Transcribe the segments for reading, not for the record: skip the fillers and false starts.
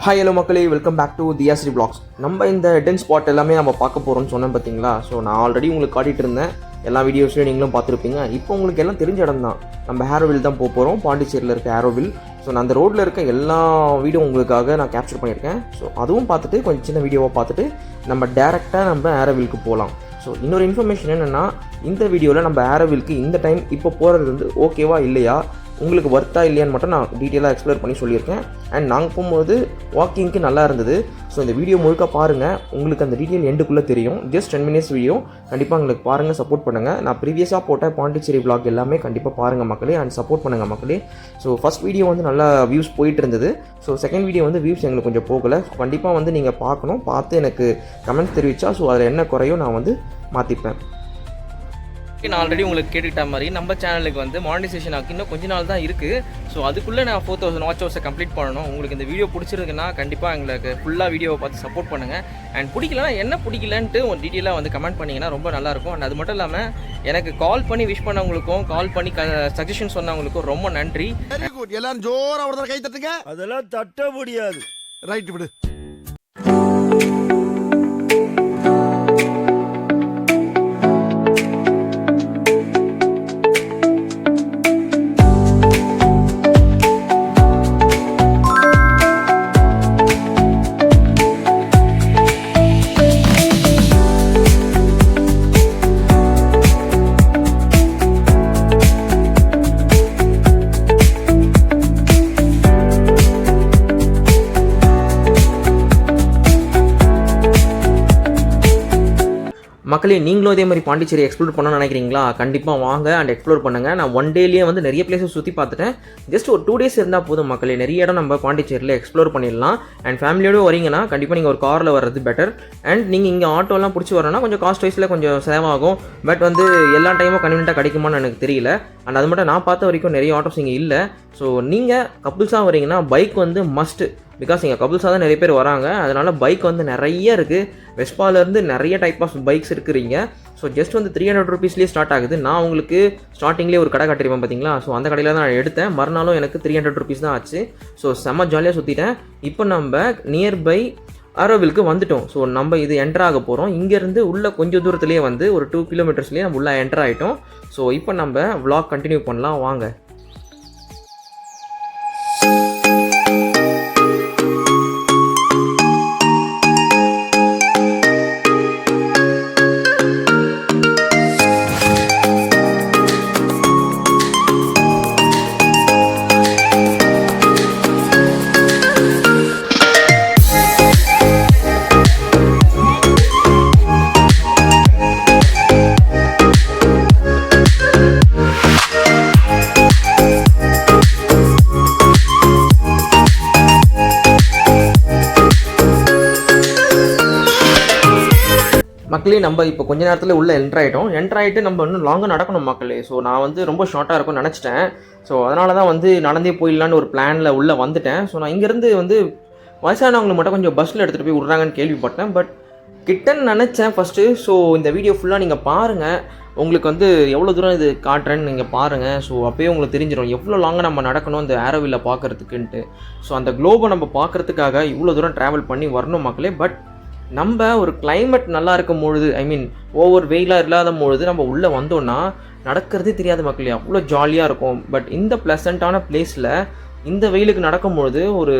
Hi hello மக்களே, welcome back to Thiyasri vlogs. நம்ம இந்த டென் ஸ்பாட் எல்லாமே நம்ம பார்க்க போகிறோம்னு சொன்னேன் பார்த்தீங்களா. ஸோ நான் ஆல்ரெடி உங்களுக்கு காட்டிகிட்டு இருந்தேன், எல்லா வீடியோஸ்லையும் நீங்களும் பார்த்துருப்பீங்க. இப்போ உங்களுக்கு எல்லாம் தெரிஞ்ச இடம் தான், நம்ம ஆரோவில் தான் போக போகிறோம். பாண்டிச்சேரியில் இருக்க ஆரோவில். ஸோ நான் அந்த ரோட்டில் இருக்க எல்லா வீடியோ உங்களுக்காக நான் கேப்சர் பண்ணியிருக்கேன். ஸோ அதுவும் பார்த்துட்டு கொஞ்சம் சின்ன வீடியோவாக பார்த்துட்டு நம்ம டேரெக்டாக நம்ம ஆரோவிலுக்கு போகலாம். ஸோ இன்னொரு இன்ஃபர்மேஷன் என்னென்னா, இந்த வீடியோவில் நம்ம ஆரோவிலுக்கு இந்த டைம் இப்போ போகிறது வந்து ஓகேவா இல்லையா, உங்களுக்கு ஒர்த்தா இல்லையான்னு மட்டும் நான் டீட்டெயிலாக எக்ஸ்ப்ளோர் பண்ணி சொல்லியிருக்கேன். அண்ட் நாங்கள் போகும்போது வாக்கிங்க்கு நல்லா இருந்தது. ஸோ இந்த வீடியோ முழுக்க பாருங்கள், உங்களுக்கு அந்த டீட்டெயில் எண்டுக்குள்ளே தெரியும். ஜஸ்ட் 10 minutes வீடியோ, கண்டிப்பாக உங்களுக்கு பாருங்கள், சப்போர்ட் பண்ணுங்கள். நான் ப்ரீவியஸாக போட்ட பாண்டிச்சேரி vlog எல்லாமே கண்டிப்பாக பாருங்கள் மக்களே, அண்ட் சப்போர்ட் பண்ணுங்கள் மக்களே. ஸோ ஃபஸ்ட் வீடியோ வந்து நல்லா வியூஸ் போயிட்டு இருந்தது. ஸோ செகண்ட் வீடியோ வந்து வியூஸ் எங்களுக்கு கொஞ்சம் போகலை. கண்டிப்பாக வந்து நீங்கள் பார்க்கணும், பார்த்து எனக்கு கமெண்ட் தெரிவித்தா ஸோ அதில் என்ன குறையோ நான் வந்து மாற்றிப்பேன். நான் ஆல்ரெடி உங்களுக்கு கேட்டுக்கிட்ட மாதிரி நம்ம சேனலுக்கு வந்து மானிட்டைசேஷன் ஆகி இன்னும் கொஞ்ச நாள் தான் இருக்குது. ஸோ அதுக்குள்ளே நான் 4000 வாட்ச் ஹவர்ஸை கம்ப்ளீட் பண்ணணும். உங்களுக்கு இந்த வீடியோ பிடிச்சிருக்குன்னா கண்டிப்பாக எங்களுக்கு ஃபுல்லாக வீடியோவை பார்த்து சப்போர்ட் பண்ணுங்கள். அண்ட் பிடிக்கலன்னா என்ன பிடிக்கலன்ட்டு ஒரு டீட்டெயிலாக வந்து கமெண்ட் பண்ணிங்கன்னா ரொம்ப நல்லாயிருக்கும். அண்ட் அது மட்டும் இல்லாமல் எனக்கு கால் பண்ணி விஷ் பண்ணவங்களுக்கும் கால் பண்ணி சஜஷன் சொன்னவங்களுக்கும் ரொம்ப நன்றி. எல்லாரும் ஜோரா ஒரு கை தட்டுங்க. அதெல்லாம் தட்ட முடியாது. ரைட் விடு. மக்களே, நீங்களும் இதே மாதிரி பாண்டிச்சேரி எக்ஸ்ப்ளோர் பண்ணணும்னு நினைக்கிறீங்களா? கண்டிப்பாக வாங்க அண்ட் எக்ஸ்ப்ளோர் பண்ணுங்கள். நான் 1 டேலேயே வந்து நிறைய பிளேஸஸ் சுற்றி பார்த்துட்டேன். ஜஸ்ட் ஒரு 2 days இருந்தால் போதும் மக்களே, நிறைய இடம் நம்ம பாண்டிச்சேரியில் எக்ஸ்ப்ளோர் பண்ணிடலாம். அண்ட் ஃபேமிலியோடு வரீங்கன்னா கண்டிப்பாக நீங்கள் ஒரு காரில் வர்றது பெட்டர். அண்ட் நீங்கள் இங்கே ஆட்டோலாம் பிடிச்சி வரணும்னா கொஞ்சம் காஸ்ட் வைஸில் கொஞ்சம் சேவாகும். பட் வந்து எல்லா டைமும் கன்வீனியண்ட்டாக கிடைக்குமான்னு எனக்கு தெரியல. அண்ட் அது மட்டும் நான் பார்த்த வரைக்கும் நிறைய ஆட்டோஸ் இங்கே இல்லை. ஸோ நீங்கள் கப்புள்ஸாக வரீங்கன்னா பைக் வந்து மஸ்ட்டு. பிகாஸ் இங்கே கப்புள்ஸாக தான் நிறைய பேர் வராங்க, அதனால் பைக் வந்து நிறைய இருக்குது. வெஸ்பாலேருந்து நிறைய டைப் ஆஃப் பைக்ஸ் இருக்கிறீங்க. ஸோ ஜஸ்ட் வந்து 300 rupeesலேயே ஸ்டார்ட் ஆகுது. நான் உங்களுக்கு ஸ்டார்டிங்லேயே ஒரு கடை காட்டிருப்பேன் பார்த்தீங்களா. ஸோ அந்த கடையில் தான் நான் எடுத்தேன். மறுநாளும் எனக்கு 300 rupees தான் ஆச்சு. ஸோ செம்ம ஜாலியாக சுற்றிட்டேன். இப்போ நம்ம நியர்பை ஆரோவிலுக்கு வந்துட்டோம். ஸோ நம்ம இது என்டர் ஆக போகிறோம். இங்கேருந்து உள்ளே கொஞ்சம் தூரத்துலேயே வந்து ஒரு 2 kilometersலேயே நம்ம உள்ளே என்டர் ஆகிட்டோம். ஸோ இப்போ நம்ம vlog கண்டினியூ பண்ணலாம் வாங்க. மக்களே, நம்ம இப்போ கொஞ்ச நேரத்தில் உள்ளே என்ட்ரு ஆகிட்டு நம்ம இன்னும் லாங்காக நடக்கணும் மக்களே. ஸோ நான் வந்து ரொம்ப ஷார்ட்டாக இருக்கும்னு நினச்சிட்டேன். ஸோ அதனால தான் வந்து நடந்தே போயிடலான்னு ஒரு பிளானில் உள்ளே வந்துட்டேன். ஸோ நான் இங்கேருந்து வந்து வயசானவங்களை மட்டும் கொஞ்சம் பஸ்ஸில் எடுத்துகிட்டு போய் விட்றாங்கன்னு கேள்விப்பட்டேன். பட் கிட்டன்னு நினச்சேன் ஃபஸ்ட்டு. ஸோ இந்த வீடியோ ஃபுல்லாக நீங்கள் பாருங்கள், உங்களுக்கு வந்து எவ்வளோ தூரம் இது காட்டுறேன்னு நீங்கள் பாருங்கள். ஸோ அப்போயே உங்களுக்கு தெரிஞ்சிடும் எவ்வளோ லாங்காக நம்ம நடக்கணும் இந்த ஆரோவில்லை பார்க்குறதுக்குன்ட்டு. ஸோ அந்த குளோபை நம்ம பார்க்குறதுக்காக இவ்வளோ தூரம் ட்ராவல் பண்ணி வரணும் மக்களே. பட் நம்ம ஒரு கிளைமேட் நல்லா இருக்கும் பொழுது, ஐ மீன் ஓவர் வெயிலாக இல்லாத பொழுது நம்ம உள்ளே வந்தோன்னா நடக்கிறதே தெரியாது மக்களே, அவ்வளோ ஜாலியாக இருக்கும். பட் இந்த ப்ளசண்ட்டான பிளேஸில் இந்த வெயிலுக்கு நடக்கும்பொழுது ஒரு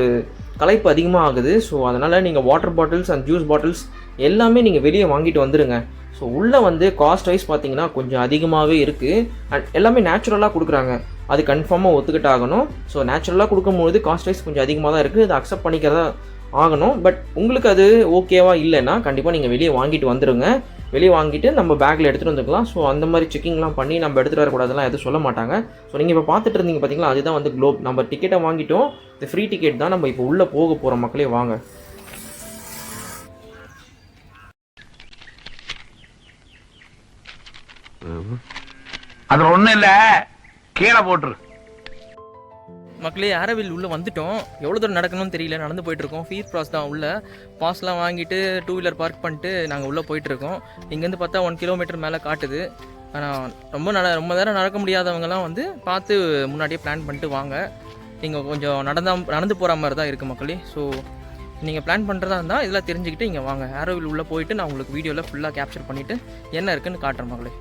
களைப்பு அதிகமாக ஆகுது. ஸோ அதனால் நீங்கள் water bottles and juice bottles எல்லாமே நீங்கள் வெளியே வாங்கிட்டு வந்துடுங்க. ஸோ உள்ளே வந்து காஸ்ட் வைஸ் பார்த்தீங்கன்னா கொஞ்சம் அதிகமாகவே இருக்குது. அண்ட் எல்லாமே நேச்சுரலாக கொடுக்குறாங்க, அது கன்ஃபார்மாக ஒத்துக்கிட்டு ஆகணும். ஸோ நேச்சுரலாக கொடுக்கும்பொழுது காஸ்ட் வைஸ் கொஞ்சம் அதிகமாக தான் இருக்குது, அதை அக்செப்ட் பண்ணிக்கிறதா ஆகணும். பட் உங்களுக்கு அது ஓகேவா இல்லைன்னா கண்டிப்பாக நீங்கள் வெளியே வாங்கிட்டு வந்துடுங்க. வெளியே வாங்கிட்டு நம்ம பேக்கில் எடுத்துகிட்டு வந்துக்கலாம். ஸோ அந்த மாதிரி செக்கிங்லாம் பண்ணி நம்ம எடுத்துகிட்டு வரக்கூடாதுலாம் எதுவும் சொல்ல மாட்டாங்க. ஸோ நீங்கள் இப்போ பார்த்துட்டு இருந்தீங்க பார்த்தீங்களா, அதுதான் வந்து குளோப். நம்ம டிக்கெட்டை வாங்கிட்டோம், இந்த ஃப்ரீ டிக்கெட் தான். நம்ம இப்போ உள்ளே போக போகிற மக்களே வாங்க. அது ஒண்ணும் இல்ல, கீழே போட்டுரு. மக்களே, ஆரோவில் உள்ளே வந்துட்டோம். எவ்வளோ தூரம் நடக்கணும்னு தெரியல, நடந்து போயிட்டுருக்கோம். ஃபீஸ் ப்ராஸ் தான் உள்ளே. பாஸ்லாம் வாங்கிட்டு 2 வீலர் பார்க் பண்ணிட்டு நாங்கள் உள்ளே போயிட்டுருக்கோம். இங்கேருந்து பார்த்தா 1 kilometer மேலே காட்டுது. ஆனால் ரொம்ப நேரம் நடக்க முடியாதவங்கலாம் வந்து பார்த்து முன்னாடியே பிளான் பண்ணிட்டு வாங்க. நீங்கள் கொஞ்சம் நடந்து போகிற மாதிரி தான் இருக்குது மக்களே. ஸோ நீங்கள் பிளான் பண்ணுறதா இருந்தால் இதெல்லாம் தெரிஞ்சுக்கிட்டு இங்கே வாங்க. ஆரோவில் உள்ளே போயிட்டு நான் உங்களுக்கு வீடியோவில் ஃபுல்லாக கேப்சர் பண்ணிவிட்டு என்ன இருக்குன்னு காட்டுறேன் மகளே.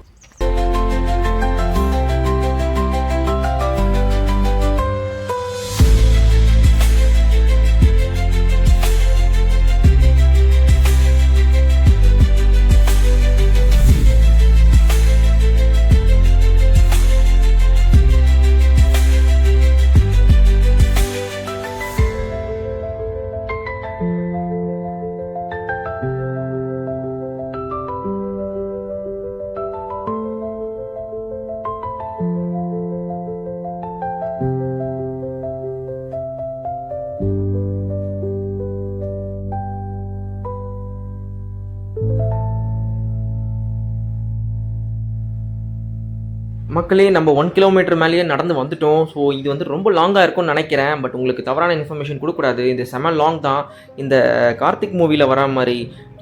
மக்களே நம்ம 1 கிலோமீட்டர் மேலேயே நடந்து வந்துட்டோம். ஸோ இது வந்து ரொம்ப லாங்காக இருக்கும்னு நினைக்கிறேன். பட் உங்களுக்கு தவறான இன்ஃபர்மேஷன் கொடுக்கூடாது. இது செம லாங் தான். இந்த கார்த்திக் மூவியில் வர மாதிரி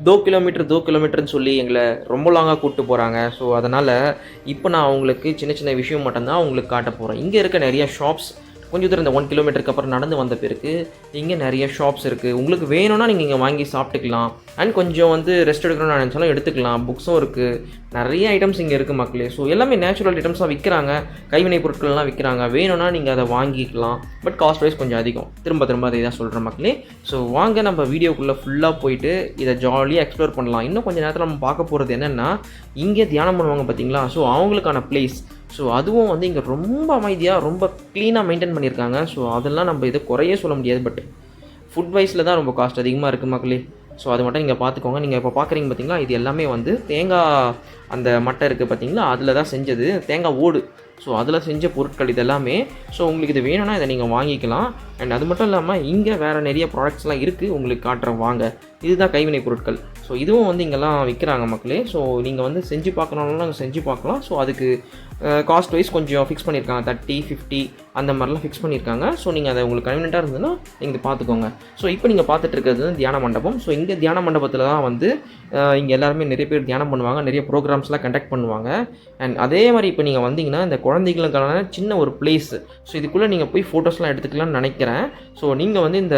2 கிலோமீட்டர்னு சொல்லி எங்களை ரொம்ப லாங்காக கூப்பிட்டு போகிறாங்க. ஸோ அதனால் இப்போ நான் உங்களுக்கு சின்ன சின்ன விஷயம் மட்டும்தான் உங்களுக்கு காட்ட போகிறேன். இங்கே இருக்க நிறைய ஷாப்ஸ் கொஞ்சம் தூரம் இந்த 1 கிலோமீட்டருக்கு அப்புறம் நடந்து வந்த பிறகு இங்கே நிறைய ஷாப்ஸ் இருக்குது. உங்களுக்கு வேணும்னா நீங்கள் இங்கே வாங்கி சாப்பிட்டுக்கலாம். அண்ட் கொஞ்சம் வந்து ரெஸ்ட் எடுக்கணும்னு நினச்சாலும் எடுத்துக்கலாம். புக்ஸும் இருக்குது. நிறைய ஐட்டம்ஸ் இங்கே இருக்குது மக்களே. ஸோ எல்லாமே நேச்சுரல் ஐட்டம்ஸாக விற்கிறாங்க. கைவினை பொருட்கள்லாம் விற்கிறாங்க. வேணும்னா நீங்கள் அதை வாங்கிக்கலாம். பட் காஸ்ட் வைஸ் கொஞ்சம் அதிகம். திரும்ப அதை தான் சொல்கிறேன் மக்களே. ஸோ வாங்க நம்ம வீடியோக்குள்ளே ஃபுல்லாக போயிட்டு இதை ஜாலியாக எக்ஸ்ப்ளோர் பண்ணலாம். இன்னும் கொஞ்சம் நேரத்தில் நம்ம பார்க்க போகிறது என்னென்னா, இங்கே தியானம் பண்ணுவாங்க பார்த்தீங்களா. ஸோ அவங்களுக்கான பிளேஸ். ஸோ அதுவும் வந்து இங்கே ரொம்ப அமைதியாக ரொம்ப க்ளீனாக மெயின்டைன் பண்ணியிருக்காங்க. ஸோ அதெல்லாம் நம்ம இதை குறையே சொல்ல முடியாது. பட் ஃபுட் வைஸில் தான் ரொம்ப காஸ்ட் அதிகமாக இருக்குது மக்களே. ஸோ அது மட்டும் நீங்கள் பார்த்துக்கோங்க. நீங்கள் இப்போ பார்க்குறீங்க பார்த்தீங்களா, இது எல்லாமே வந்து தேங்காய் அந்த மட்டை இருக்குது பார்த்தீங்களா, அதில் தான் செஞ்சது. தேங்காய் ஓடு. ஸோ அதில் செஞ்ச பொருட்கள் இது எல்லாமே. ஸோ உங்களுக்கு இது வேணும்னா இதை நீங்கள் வாங்கிக்கலாம். அண்ட் அது மட்டும் இல்லாமல் இங்கே வேறு நிறைய ப்ராடக்ட்ஸ்லாம் இருக்குது. உங்களுக்கு காட்டுறேன் வாங்க. இதுதான் கைவினை பொருட்கள். ஸோ இதுவும் வந்து இங்கெல்லாம் விற்கிறாங்க மக்களே. ஸோ நீங்கள் வந்து செஞ்சு பார்க்கணுன்னாலும் செஞ்சு பார்க்கலாம். ஸோ அதுக்கு காஸ்ட் வைஸ் கொஞ்சம் ஃபிக்ஸ் பண்ணியிருக்காங்க. 30, 50 அந்த மாதிரிலாம் ஃபிக்ஸ் பண்ணியிருக்காங்க. ஸோ நீங்கள் அதை உங்களுக்கு கன்வீனியண்ட்டாக இருந்ததுன்னா நீங்கள் பார்த்துக்கோங்க. ஸோ இப்போ நீங்கள் பார்த்துட்டு இருக்கிறது வந்து தியான மண்டபம். ஸோ இங்கே தியான மண்டபத்தில் தான் வந்து இங்கே எல்லாருமே நிறைய பேர் தியானம் பண்ணுவாங்க. நிறைய ப்ரோக்ராம்ஸ்லாம் கண்டக்ட் பண்ணுவாங்க. அண்ட் அதே மாதிரி இப்போ நீங்கள் வந்தீங்கன்னா இந்த குழந்தைகளுக்கான சின்ன ஒரு பிளேஸ். ஸோ இதுக்குள்ளே நீங்கள் போய் ஃபோட்டோஸ்லாம் எடுத்துக்கலாம்னு நினைக்கிறேன். ஸோ நீங்கள் வந்து இந்த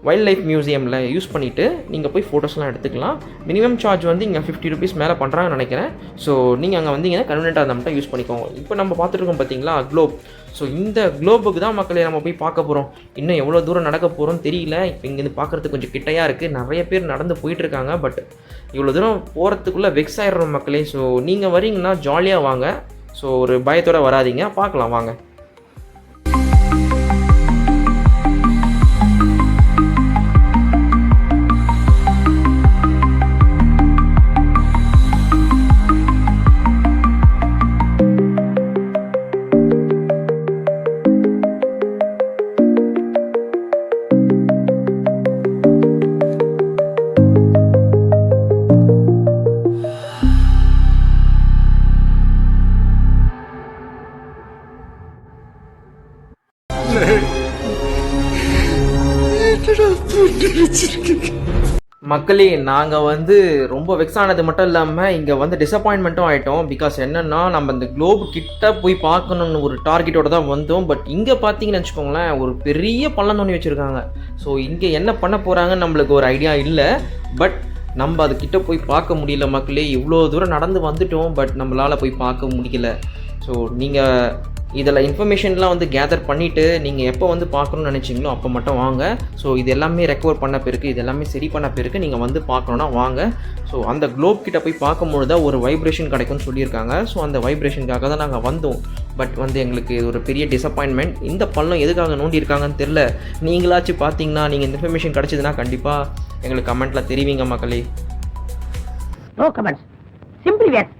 வைல்ட் லைஃப் மியூசியமில் யூஸ் பண்ணிவிட்டு நீங்கள் போய் ஃபோட்டோஸ்லாம் எடுத்துக்கலாம். மினிமம் சார்ஜ் வந்து இங்கே 50 rupees மேலே பண்ணுறாங்கன்னு நினைக்கிறேன். ஸோ நீங்கள் அங்கே வந்தீங்கன்னா கன்வீனியண்ட்டாக இருந்தால் மட்டும் யூஸ் பண்ணிக்கோங்க. இப்போ நம்ம பார்த்துருக்கோம் பார்த்தீங்களா குளோப். ஸோ இந்த குளோபுக்கு தான் மக்களே நம்ம போய் பார்க்க போகிறோம். இன்னும் எவ்வளோ தூரம் நடக்க போகிறோம்னு தெரியல. இப்போ இங்கேருந்து பார்க்குறதுக்கு கொஞ்சம் கிட்டையாக இருக்குது. நிறைய பேர் நடந்து போயிட்டுருக்காங்க. பட் இவ்வளோ தூரம் போகிறதுக்குள்ளே வெக்ஸ் ஆகிடுறோம் மக்களே. ஸோ நீங்கள் வரீங்கன்னா ஜாலியாக வாங்க. ஸோ ஒரு பயத்தோடு வராதிங்க. பார்க்கலாம் வாங்க. மக்களே நாங்கள் வந்து ரொம்ப வெக்ஸ் ஆனது மட்டும் இல்லாமல் இங்கே வந்து டிசப்பாயின்மெண்ட்டும் ஆகிட்டோம். பிகாஸ் என்னென்னா நம்ம இந்த குளோபு கிட்ட போய் பார்க்கணுன்னு ஒரு டார்கெட்டோடு தான் வந்தோம். பட் இங்கே பார்த்தீங்கன்னு வச்சுக்கோங்களேன், ஒரு பெரிய பள்ளம் தோண்டி வச்சுருக்காங்க. ஸோ இங்கே என்ன பண்ண போகிறாங்கன்னு நம்மளுக்கு ஒரு ஐடியா இல்லை. பட் நம்ம அதுக்கிட்ட போய் பார்க்க முடியல மக்களே. இவ்வளோ தூரம் நடந்து வந்துட்டோம். பட் நம்மளால் போய் பார்க்க முடியல. ஸோ நீங்கள் இதில் இன்ஃபர்மேஷன்லாம் வந்து கேதர் பண்ணிவிட்டு நீங்கள் எப்போ வந்து பார்க்கணுன்னு நினச்சிங்களோ அப்போ மட்டும் வாங்க. ஸோ இது எல்லாமே ரெக்கவர் பண்ண பிறகு, இது எல்லாமே சரி பண்ண பிறகு நீங்கள் வந்து பார்க்கணுன்னா வாங்க. ஸோ அந்த குளோப் கிட்ட போய் பார்க்கும்பொழுது தான் ஒரு வைப்ரேஷன் கிடைக்கும்னு சொல்லியிருக்காங்க. ஸோ அந்த வைப்ரேஷனுக்காக தான் நாங்கள் வந்தோம். பட் வந்து எங்களுக்கு ஒரு பெரிய டிசப்பாயின்மெண்ட். இந்த பள்ளம் எதுக்காக நோண்டியிருக்காங்கன்னு தெரில. நீங்களாச்சும் பார்த்தீங்கன்னா, நீங்கள் இந்த இன்ஃபர்மேஷன் கிடச்சிதுன்னா கண்டிப்பாக எங்களுக்கு கமெண்ட்டில் தெரிவிங்க மக்களே. No comments. Simply yes.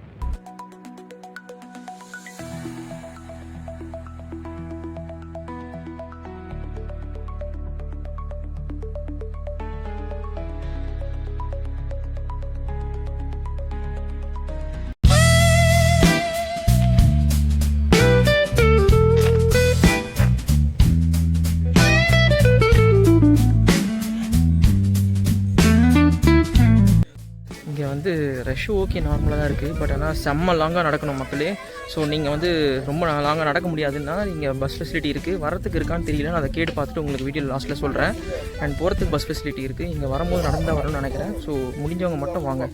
இங்கே வந்து ரஷ் ஓகே நார்மலாக தான் இருக்குது. பட் ஆனால் செம்ம லாங்காக நடக்கணும் மக்களே. ஸோ நீங்கள் வந்து ரொம்ப லாங்காக நடக்க முடியாதுன்னா நீங்கள் பஸ் ஃபெசிலிட்டி இருக்குது, வரத்துக்கு இருக்கான்னு தெரியல. நான் அதை கேட்டு பார்த்துட்டு உங்களுக்கு வீடியோ லாஸ்ட்டில் சொல்கிறேன். அண்ட் போகிறதுக்கு பஸ் ஃபெசிலிட்டி இருக்குது. இங்கே வரும்போது நடந்தால் வரணும்னு நினைக்கிறேன். ஸோ முடிஞ்சவங்க மட்டும் வாங்க.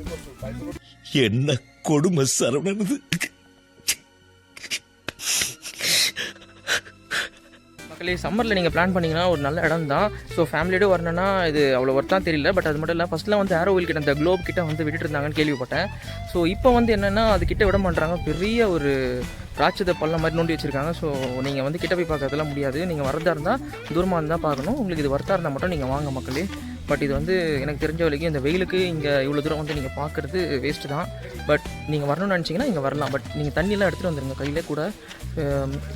என்ன கொடுமை சரவணனது. மக்களே சம்மரில் நீங்கள் பிளான் பண்ணிங்கன்னா ஒரு நல்ல இடம் தான். ஸோ ஃபேமிலியோட வரணும்னா இது அவ்வளோ ஒர்த்தான் தெரியல. பட் அது மட்டும் இல்லை, ஃபஸ்ட்லாம் வந்து ஆரோவில் கிட்ட அந்த குளோப் கிட்ட வந்து விட்டுட்டு இருந்தாங்கன்னு கேள்விப்பட்டேன். ஸோ இப்போ வந்து என்னென்னா அது கிட்ட விட மாட்டாங்க. பெரிய ஒரு ராட்சத பள்ளம் மாதிரி நோண்டி வச்சுருக்காங்க. ஸோ நீங்கள் வந்து கிட்ட போய் பார்க்கறதுலாம் முடியாது. நீங்கள் வரதா இருந்தால் தூரமாக இருந்தால் பார்க்கணும். உங்களுக்கு இது ஒர்த்தாக இருந்தால் மட்டும் நீங்கள் வாங்க மக்களே. பட் இது வந்து எனக்கு தெரிஞ்ச வரைக்கும் இந்த வெயிலுக்கு இங்கே இவ்வளோ தூரம் வந்து நீங்கள் பார்க்குறது வேஸ்ட்டு தான். பட் நீங்கள் வரணும்னு நினச்சிங்கன்னா இங்கே வரலாம். பட் நீங்கள் தண்ணியெல்லாம் எடுத்துகிட்டு வந்துடுங்க கையிலே கூட.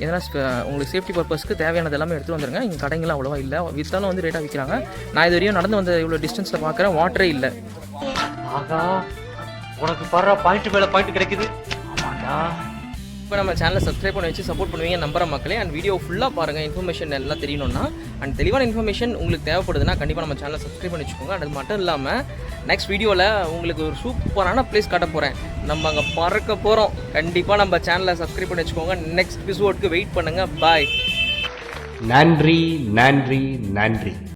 எதனா உங்களுக்கு சேஃப்டி பர்பஸ்க்கு தேவையானது எல்லாமே எடுத்துகிட்டு வந்துடுங்க. இங்கே கடைங்களாம் அவ்வளோவா இல்லை, விற்றாலும் வந்து ரேட்டாக விற்கிறாங்க. நான் இது வரையும் நடந்து வந்த இவ்வளோ டிஸ்டன்ஸில் பார்க்குறேன், வாட்டரே இல்லை. ஆகா, உனக்கு பாரு பாயிண்ட் மேலே பாயிண்ட் கிடைக்குது. ஆமாண்டா. இப்போ நம்ம சேனலை சப்ஸ்கிரைப் பண்ணி வச்சு சப்போர்ட் பண்ணுவீங்க நம்புற மக்களே. அண்ட் வீடியோ ஃபுல்லாக பாருங்கள், இன்ஃபர்மேஷன் எல்லாம் தெரியணும்னா. அண்ட் தெளிவான இன்ஃபர்மேஷன் உங்களுக்கு தேவைப்படுதுன்னா கண்டிப்பாக நம்ம சேனலை சப்ஸ்கிரைப் பண்ணி வச்சுக்கோங்க. அது மட்டும் இல்லாமல் நெக்ஸ்ட் வீடியோவில் உங்களுக்கு ஒரு சூப்பரான பிளேஸ் காட்ட போகிறேன். நம்ம அங்கே பறக்க போகிறோம். கண்டிப்பாக நம்ம சேனலை சப்ஸ்கிரைப் பண்ணி வச்சுக்கோங்க. நெக்ஸ்ட் எபிசோடுக்கு வெயிட் பண்ணுங்கள். பாய். நன்றி நன்றி நன்றி.